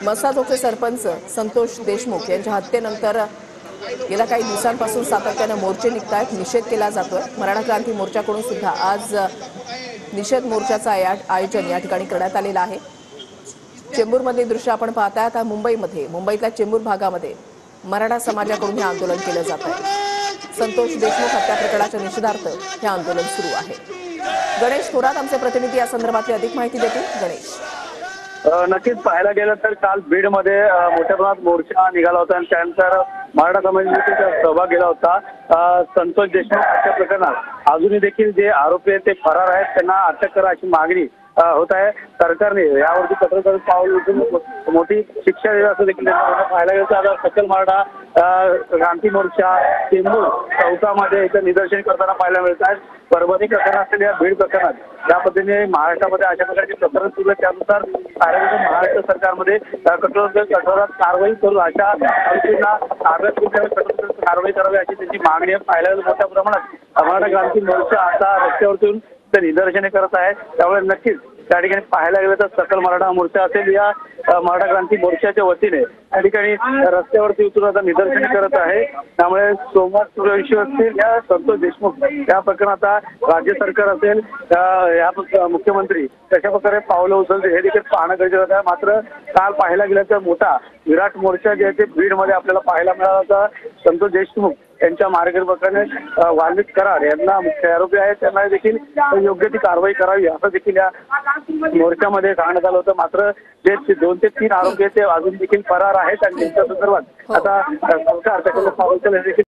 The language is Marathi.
मसाजोगचे सरपंच संतोष देशमुख यांच्या हत्येनंतर गेल्या काही दिवसांपासून सातत्याने मोर्चे निघतायत, निषेध केला जातोय। मराठा क्रांती मोर्चाकडून सुद्धा आज निषेध मोर्चाचं आयोजन या ठिकाणी करण्यात आलेलं आहे। चेंबूरमधली दृश्य आपण पाहताय। आता मुंबईतल्या चेंबूर भागामध्ये मराठा समाजाकडून हे आंदोलन केलं जात आहे। संतोष देशमुख हत्या प्रकरणाच्या निषेधार्थ हे आंदोलन सुरू आहे। गणेश थोरात आमचे प्रतिनिधी या संदर्भातली अधिक माहिती देतील। गणेश, नक्कीच पाहायला गेलं तर काल बीडमध्ये मोठ्या प्रमाणात मोर्चा निघाला होता आणि त्यानंतर मराठा समाजाचा सहभाग गेला होता। संतोष देशमुख हत्या प्रकरणात अजूनही देखील जे आरोपी आहेत ते फरार आहेत, त्यांना अटक करा अशी मागणी होत आहे। सरकारने यावरती कठोर पाऊल उचलून मोठी शिक्षा देईल असं देखील पाहायला गेलं तर सकल मराठा क्रांती मोर्चा चेंबूर चौकामध्ये इथं निदर्शन करताना पाहायला मिळत आहे। परभणी प्रकरण असेल या बीड प्रकरणात या पद्धतीने महाराष्ट्रामध्ये अशा प्रकारचे प्रकरण सुरू आहे, त्यानुसार महाराष्ट्र सरकारमध्ये कठोरात कारवाई करून अशा आरोपींना कठोर कारवाई करावी अशी त्यांची मागणी पाहायला मोठ्या प्रमाणात मराठा क्रांती मोर्चा आता रस्त्यावरतून निदर्शने करत आहे। त्यामुळे नक्कीच त्या ठिकाणी पाहायला गेलं तर सकल मराठा मोर्चा असेल या मराठा क्रांती मोर्चाच्या वतीने त्या ठिकाणी रस्त्यावरती उतरून आता निदर्शने करत आहे। त्यामुळे सोमवार सूर्यवंशी असतील या संतोष देशमुख या प्रकरणात आता राज्य सरकार असेल या मुख्यमंत्री कशा प्रकारे पावलं उचलते हे देखील पाहणं गरजेचं आहे। मात्र काल पाहायला गेलं तर मोठा विराट मोर्चा जे आहे ते बीडमध्ये आपल्याला पाहायला मिळाला होता। संतोष देशमुख यांच्या मार्गदर्शनाने वाल्मिक कराड यांना मुख्य आरोपी आहेत, त्यांना देखील योग्य ती कारवाई करावी असं देखील या मोर्चामध्ये सांगण्यात आलं होतं। मात्र जे 2 ते 3 आरोपी आहेत ते अजून देखील फरार आहेत आणि त्यांच्या संदर्भात आता सरकार त्याकडे पाऊल उचलण्याची